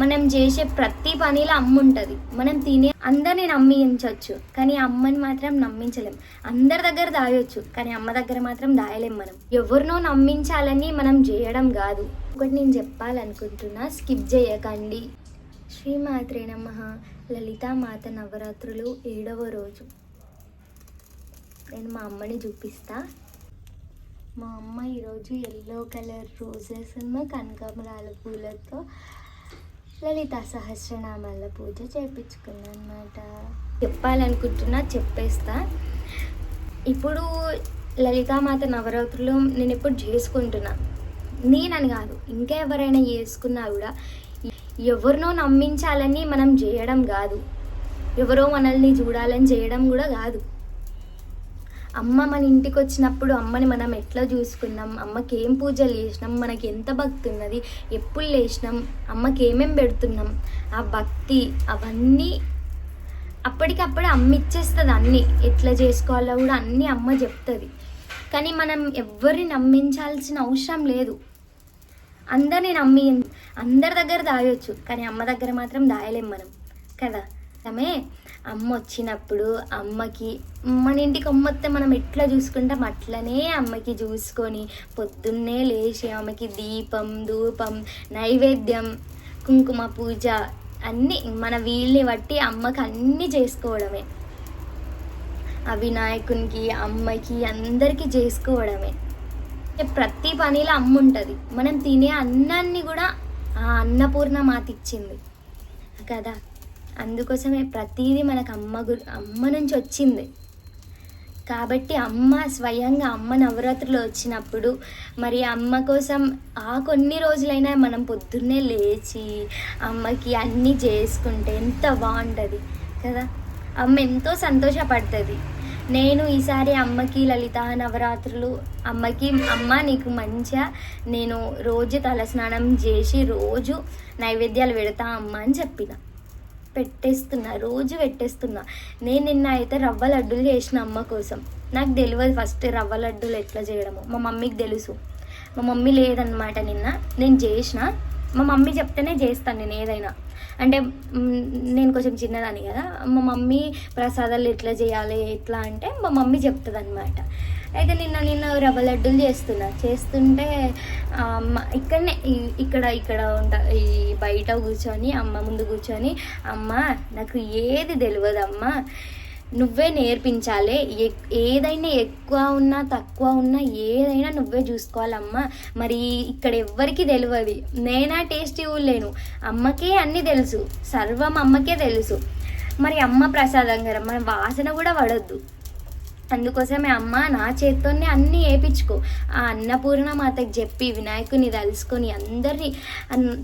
మనం చేసే ప్రతి పనిలో అమ్మ ఉంటుంది. మనం తినే అందరిని నమ్మించవచ్చు, కానీ అమ్మని మాత్రం నమ్మించలేం. అందరి దగ్గర దాయొచ్చు, కానీ అమ్మ దగ్గర మాత్రం దాయలేం. మనం ఎవరినో నమ్మించాలని మనం చేయడం కాదు. ఒకటి నేను చెప్పాలనుకుంటున్నా, స్కిప్ చేయకండి. శ్రీమాత్రే నమః. లలితామాత నవరాత్రులు 7వ రోజు. నేను మా అమ్మని చూపిస్తా. మా అమ్మ ఈరోజు ఎల్లో కలర్ రోజెస్ కనకాంబరాల పూలతో లలితా సహస్రనామాల పూజ చేయించుకున్నా అనమాట. చెప్పాలనుకుంటున్నా, చెప్పేస్తా. ఇప్పుడు లలితామాత నవరాత్రులు నేను ఇప్పుడు చేసుకుంటున్నా. నేనని కాదు, ఇంకా ఎవరైనా చేసుకున్నా కూడా ఎవరినో నమ్మించాలని మనం చేయడం కాదు, ఎవరో మనల్ని చూడాలని చేయడం కూడా కాదు. అమ్మ మన ఇంటికి వచ్చినప్పుడు అమ్మని మనం ఎట్లా చూసుకున్నాం, అమ్మకి ఏం పూజలు చేసినాం, మనకి ఎంత భక్తి ఉన్నది, ఎప్పుడు లేచినాం, అమ్మకి ఏమేం పెడుతున్నాం, ఆ భక్తి అవన్నీ అప్పటికప్పుడు అమ్మ ఇచ్చేస్తుంది. అన్నీ ఎట్లా చేసుకోవాలో కూడా అన్నీ అమ్మ చెప్తుంది. కానీ మనం ఎవరిని నమ్మించాల్సిన అవసరం లేదు. అందరిని అందరి దగ్గర దాయొచ్చు, కానీ అమ్మ దగ్గర మాత్రం దాయలేం మనం కదా. ఆమె అమ్మ వచ్చినప్పుడు అమ్మకి మన ఇంటికి అమ్మ వస్తే మనం ఎట్లా చూసుకుంటాం అట్లనే అమ్మకి చూసుకొని పొద్దున్నే లేచి ఆమెకి దీపం, ధూపం, నైవేద్యం, కుంకుమ పూజ అన్నీ మన వీళ్ళని బట్టి అమ్మకి అన్నీ చేసుకోవడమే. ఆ వినాయకునికి, అమ్మకి, అందరికీ చేసుకోవడమే. ప్రతి పనిలో అమ్మ ఉంటుంది. మనం తినే అన్నాన్ని కూడా ఆ అన్నపూర్ణ మాత ఇచ్చింది కదా. అందుకోసమే ప్రతిదీ మనకు అమ్మ నుంచి వచ్చింది. కాబట్టి అమ్మ స్వయంగా అమ్మ నవరాత్రులు వచ్చినప్పుడు మరి అమ్మ కోసం ఆ కొన్ని రోజులైనా మనం పొద్దున్నే లేచి అమ్మకి అన్నీ చేసుకుంటే ఎంత బాగుంటుంది కదా. అమ్మ ఎంతో సంతోషపడుతుంది. నేను ఈసారి అమ్మకి లలితా నవరాత్రులు అమ్మ నీకు మంచిగా నేను రోజు తలస్నానం చేసి రోజు నైవేద్యాలు పెడతా అమ్మ అని చెప్పిన. రోజు పెట్టేస్తున్నా. నేను నిన్న అయితే రవ్వ లడ్డూలు చేసిన అమ్మ కోసం. నాకు తెలియదు ఫస్ట్ రవ్వ లడ్డూలు ఎట్లా చేయడమో. మా మమ్మీకి తెలుసు. మా మమ్మీ లేదనమాట. నిన్న నేను చేసిన. మా మమ్మీ చెప్తేనే చేస్తాను నేను ఏదైనా. అంటే నేను కొంచెం చిన్నదాన్ని కదా. మా మమ్మీ ప్రసాదాలు ఎట్లా చేయాలి ఎట్లా అంటే మా మమ్మీ చెప్తుంది అనమాట. అయితే నిన్న రవ్వ లడ్డూలు చేస్తుంటే ఇక్కడనే ఇక్కడ ఉంటా ఈ బయట కూర్చొని అమ్మ ముందు కూర్చొని, అమ్మ నాకు ఏది తెలియదు అమ్మ, నువ్వే నేర్పించాలి. ఏదైనా ఎక్కువ ఉన్నా తక్కువ ఉన్నా ఏదైనా నువ్వే చూసుకోవాలమ్మా. మరి ఇక్కడ ఎవ్వరికి తెలియదు, నేనా టేస్ట్ ఇవ్వలేను, అమ్మకే అన్నీ తెలుసు, సర్వం అమ్మకే తెలుసు. మరి అమ్మ ప్రసాదం కదా, మన వాసన కూడా పడొద్దు. అందుకోసమే అమ్మ నా చేత్తోనే అన్నీ వేయించుకో. ఆ అన్నపూర్ణ మాతకి చెప్పి వినాయకుని తలుసుకొని అందరినీ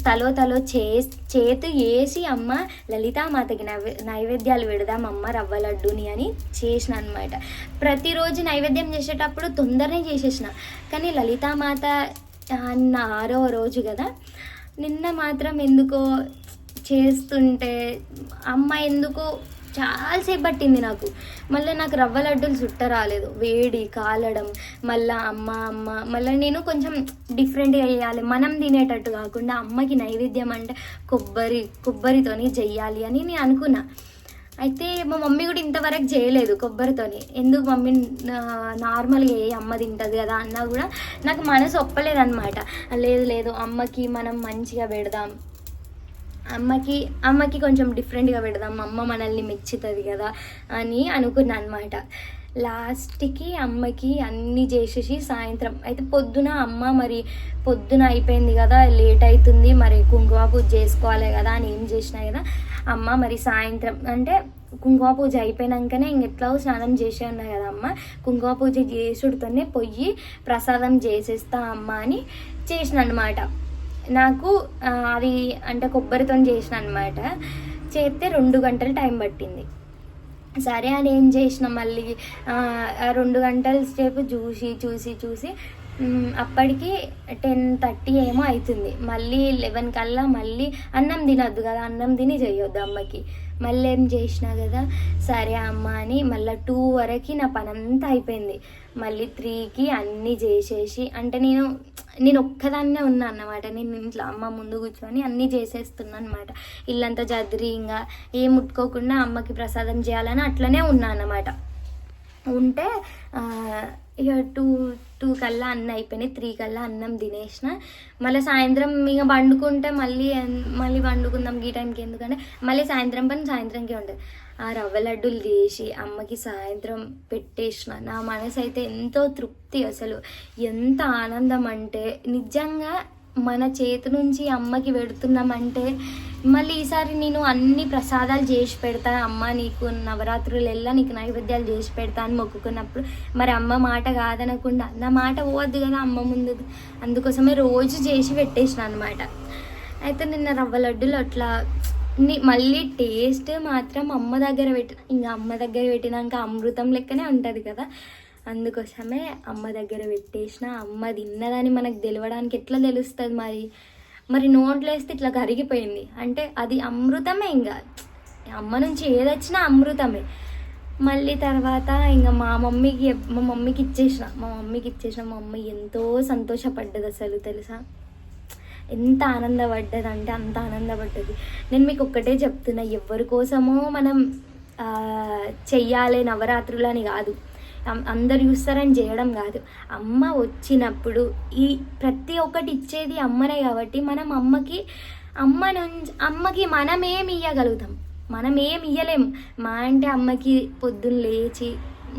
తలో చేతు వేసి అమ్మ లలితామాతకి నైవేద్యాలు పెడదాం అమ్మ రవ్వ లడ్డూని అని చేసిన అనమాట. ప్రతిరోజు నైవేద్యం చేసేటప్పుడు తొందరనే చేసేసిన. కానీ లలితామాత అన్న 6వ రోజు కదా, నిన్న మాత్రం ఎందుకో చేస్తుంటే అమ్మ ఎందుకో చాలాసేపు పట్టింది నాకు. మళ్ళీ నాకు రవ్వ లడ్డూలు చుట్ట రాలేదు, వేడి కాలడం. మళ్ళీ నేను కొంచెం డిఫరెంట్గా వేయాలి, మనం తినేటట్టు కాకుండా అమ్మకి నైవేద్యం అంటే కొబ్బరితోని చెయ్యాలి అని నేను అనుకున్నా. అయితే మా మమ్మీ కూడా ఇంతవరకు చేయలేదు కొబ్బరితోని. ఎందుకు మమ్మీ నార్మల్గా అమ్మ తింటుంది కదా అన్నా కూడా నాకు మనసు ఒప్పలేదన్నమాట. లేదు అమ్మకి మనం మంచిగా పెడదాం, అమ్మకి కొంచెం డిఫరెంట్గా పెడదాం, అమ్మ మనల్ని మెచ్చుతుంది కదా అని అనుకున్నా అనమాట. లాస్ట్కి అమ్మకి అన్నీ చేసేసి సాయంత్రం అయితే పొద్దున అయిపోయింది కదా, లేట్ అవుతుంది, మరి కుంకుమ పూజ చేసుకోవాలి కదా అని ఏం చేసినా కదా అమ్మ. మరి సాయంత్రం అంటే కుంకుమ పూజ అయిపోయినాకనే ఇంకెట్లా స్నానం చేసే ఉన్నా కదా అమ్మ, కుంకుమ పూజ చేసుడితోనే పొయ్యి ప్రసాదం చేసేస్తా అమ్మ అని చేసిన అనమాట. నాకు అది అంటే కొబ్బరితో చేసిన అనమాట. చేస్తే 2 గంటలు టైం పట్టింది. సరే అని ఏం చేసిన, మళ్ళీ 2 గంటల సేపు చూసి అప్పటికి 10:30 ఏమో అవుతుంది. మళ్ళీ 11 కల్లా మళ్ళీ అన్నం తినొద్దు కదా, అన్నం తిని చేయొద్దు అమ్మకి. మళ్ళీ ఏం చేసినా కదా, సరే అమ్మ అని మళ్ళీ 2 వరకు నా పని అంతా అయిపోయింది. మళ్ళీ 3కి అన్నీ చేసేసి, అంటే నేను ఒక్కదాన్నే ఉన్నా అన్నమాట. నేను ఇంట్లో అమ్మ ముందు కూర్చొని అన్నీ చేసేస్తున్నా అనమాట. ఇల్లంతా చదిరి ఇంకా ఏం ముట్టుకోకుండా అమ్మకి ప్రసాదం చేయాలని అట్లనే ఉన్నా అన్నమాట. ఉంటే ఇక 2 కల్లా అన్నం అయిపోయినాయి. 3 కల్లా అన్నం తినేసిన. మళ్ళీ సాయంత్రం ఇక వండుకుంటే మళ్ళీ వండుకుందాం ఈ టైంకి, ఎందుకంటే మళ్ళీ సాయంత్రం పని సాయంత్రంకే ఉంటుంది. ఆ రవ్వ లడ్డూలు చేసి అమ్మకి సాయంత్రం పెట్టేసిన. నా మనసు అయితే ఎంతో తృప్తి, అసలు ఎంత ఆనందం అంటే నిజంగా మన చేతి నుంచి అమ్మకి పెడుతున్నామంటే. మళ్ళీ ఈసారి నేను అన్ని ప్రసాదాలు చేసి పెడతాను అమ్మ, నీకు నవరాత్రులు వెళ్ళా నీకు నైవేద్యాలు చేసి పెడతా అని మొక్కుకున్నప్పుడు మరి అమ్మ మాట కాదనకుండా నా మాట పోవద్దు కదా అమ్మ ముందు, అందుకోసమే రోజు చేసి పెట్టేసిన అనమాట. అయితే నిన్న రవ్వ లడ్డులు అట్లా మళ్ళీ టేస్ట్ మాత్రం అమ్మ దగ్గర ఇంకా అమ్మ దగ్గర పెట్టినాక అమృతం లెక్కనే ఉంటుంది కదా, అందుకోసమే అమ్మ దగ్గర పెట్టేసిన. అమ్మ తిన్నదని మనకు తెలియడానికి ఎట్లా తెలుస్తుంది, మరి నోట్లో వేస్తే ఇట్లా కరిగిపోయింది అంటే అది అమృతమే. ఇంకా అమ్మ నుంచి ఏదొచ్చినా అమృతమే. మళ్ళీ తర్వాత ఇంకా మా మమ్మీకి ఇచ్చేసిన. మా మమ్మీ ఎంతో సంతోషపడ్డది అసలు తెలుసా, ఎంత ఆనందపడ్డది అంటే అంత ఆనందపడ్డది. నేను మీకు ఒక్కటే చెప్తున్నా, ఎవరి కోసమో మనం చెయ్యాలి నవరాత్రులు అని కాదు, అందరు చూస్తారని చేయడం కాదు. అమ్మ వచ్చినప్పుడు ఈ ప్రతి ఒక్కటి ఇచ్చేది అమ్మనే కాబట్టి మనం అమ్మకి మనం ఏమి ఇవ్వగలుగుతాం, మనం ఏమి ఇవ్వలేము. మా అంటే అమ్మకి పొద్దున్న లేచి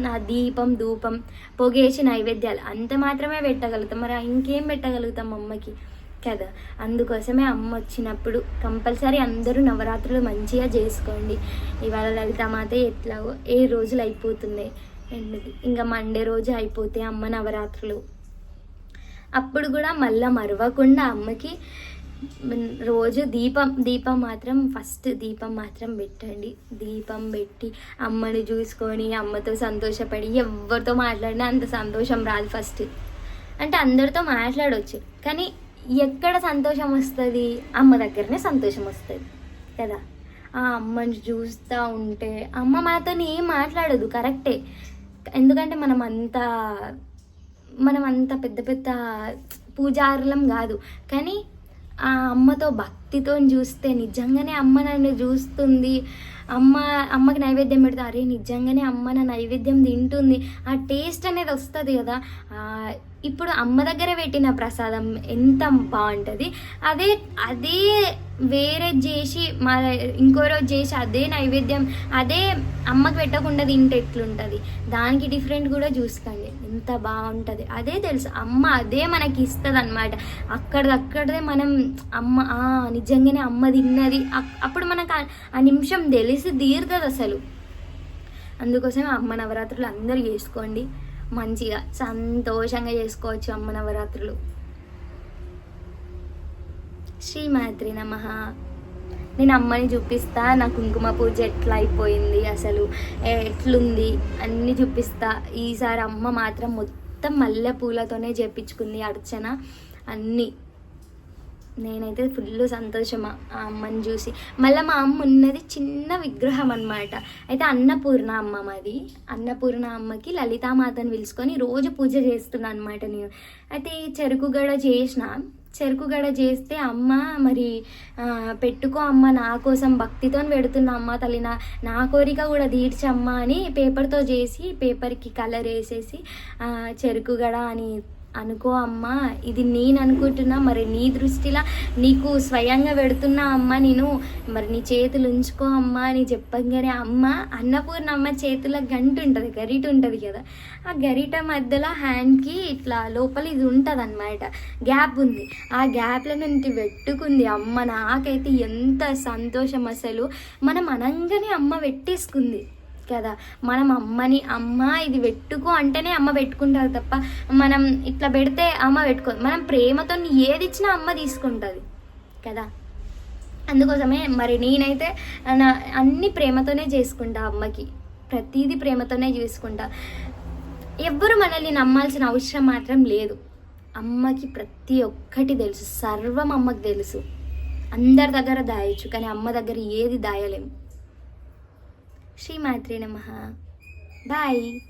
నా దీపం ధూపం పొగేసి నైవేద్యాలు అంత మాత్రమే పెట్టగలుగుతాం, మరి ఇంకేం పెట్టగలుగుతాం అమ్మకి కదా. అందుకోసమే అమ్మ వచ్చినప్పుడు కంపల్సరీ అందరూ నవరాత్రులు మంచిగా చేసుకోండి. ఇవాళ లలితామాత ఎట్లాగో 7 రోజులు అయిపోతున్నాయి, 8 ఇంకా మండే రోజు అయిపోతే అమ్మ నవరాత్రులు. అప్పుడు కూడా మళ్ళీ మరవకుండా అమ్మకి రోజు దీపం మాత్రం ఫస్ట్ దీపం మాత్రం పెట్టండి. దీపం పెట్టి అమ్మని చూసుకొని అమ్మతో సంతోషపడి, ఎవరితో మాట్లాడినా అంత సంతోషం రాదు. ఫస్ట్ అంటే అందరితో మాట్లాడవచ్చు, కానీ ఎక్కడ సంతోషం వస్తుంది, అమ్మ దగ్గరనే సంతోషం వస్తుంది కదా. ఆ అమ్మని చూస్తూ ఉంటే అమ్మ మనతో ఏం మాట్లాడదు, కరెక్టే, ఎందుకంటే మనం అంత పెద్ద పూజారులం కాదు. కానీ ఆ అమ్మతో భక్తితో చూస్తే నిజంగానే అమ్మ నన్ను చూస్తుంది, అమ్మకి నైవేద్యం పెడితే అరే నిజంగానే అమ్మ నా నైవేద్యం తింటుంది, ఆ టేస్ట్ అనేది వస్తుంది కదా. ఇప్పుడు అమ్మ దగ్గర పెట్టిన ప్రసాదం ఎంత బాగుంటుంది, అదే వేరే చేసి ఇంకో రోజు చేసి అదే నైవేద్యం అదే అమ్మకి పెట్టకుండా తింటే ఎట్లుంటుంది, దానికి డిఫరెంట్ కూడా చూసుకోండి, ఎంత బాగుంటుంది. అదే తెలుసు, అమ్మ అదే మనకి ఇస్తుంది అనమాట. అక్కడదే మనం నిజంగానే అమ్మ తిన్నది, అప్పుడు మనకు ఆ నిమిషం తెలిసి తీరుతుంది అసలు. అందుకోసమే అమ్మ నవరాత్రులు అందరూ చేసుకోండి, మంచిగా సంతోషంగా చేసుకోవచ్చు అమ్మ నవరాత్రులు. శ్రీమాత్రి నమః. నేను అమ్మని చూపిస్తా, నా కుంకుమ పూజ ఎట్లా అయిపోయింది, అసలు ఎట్లుంది అన్నీ చూపిస్తా. ఈసారి అమ్మ మాత్రం మొత్తం మల్లె పూలతోనే చేపించుకుంది అర్చన అన్నీ. నేనైతే ఫుల్ సంతోషం ఆ అమ్మని చూసి. మళ్ళీ మా అమ్మ ఉన్నది చిన్న విగ్రహం అనమాట. అయితే అన్నపూర్ణ అమ్మ మాది. అన్నపూర్ణ అమ్మకి లలితామాతను పిలుచుకొని రోజు పూజ చేస్తున్నాను అనమాట నేను. అయితే చెరుకు గడ చేస్తే అమ్మ మరి పెట్టుకో అమ్మ, నా కోసం భక్తితో పెడుతున్నా అమ్మ తల్లి, నా కోరిక కూడా తీర్చమ్మ అని పేపర్తో చేసి పేపర్కి కలర్ వేసేసి చెరుకు గడ అని అనుకో అమ్మ, ఇది నేను అనుకుంటున్నా, మరి నీ దృష్టిలో నీకు స్వయంగా పెడుతున్నా అమ్మ నేను, మరి నీ చేతులు ఉంచుకో అమ్మ అని చెప్పగానే అమ్మ అన్నపూర్ణ అమ్మ చేతుల గరిట ఉంటుంది కదా, ఆ గరిట మధ్యలో హ్యాండ్కి ఇట్లా లోపల ఇది ఉంటుంది అన్నమాట, గ్యాప్ ఉంది. ఆ గ్యాప్ల నుంచి పెట్టుకుంది అమ్మ. నాకైతే ఎంత సంతోషం అసలు. మనం అనంగానే అమ్మ పెట్టేసుకుంది కదా. మనం అమ్మ ఇది పెట్టుకో అంటేనే అమ్మ పెట్టుకుంటారు తప్ప మనం ఇట్లా పెడితే అమ్మ పెట్టుకోదు. మనం ప్రేమతో ఏది ఇచ్చినా అమ్మ తీసుకుంటుంది కదా. అందుకోసమే మరి నేనైతే అన్ని ప్రేమతోనే చేసుకుంటా, అమ్మకి ప్రతిదీ ప్రేమతోనే చేసుకుంటా. ఎవ్వరు మనల్ని నమ్మాల్సిన అవసరం మాత్రం లేదు. అమ్మకి ప్రతి ఒక్కటి తెలుసు, సర్వం అమ్మకి తెలుసు. అందరి దగ్గర దాయొచ్చు, కానీ అమ్మ దగ్గర ఏది దాయలేము. శ్రీమాత్రే నమః. బాయ్.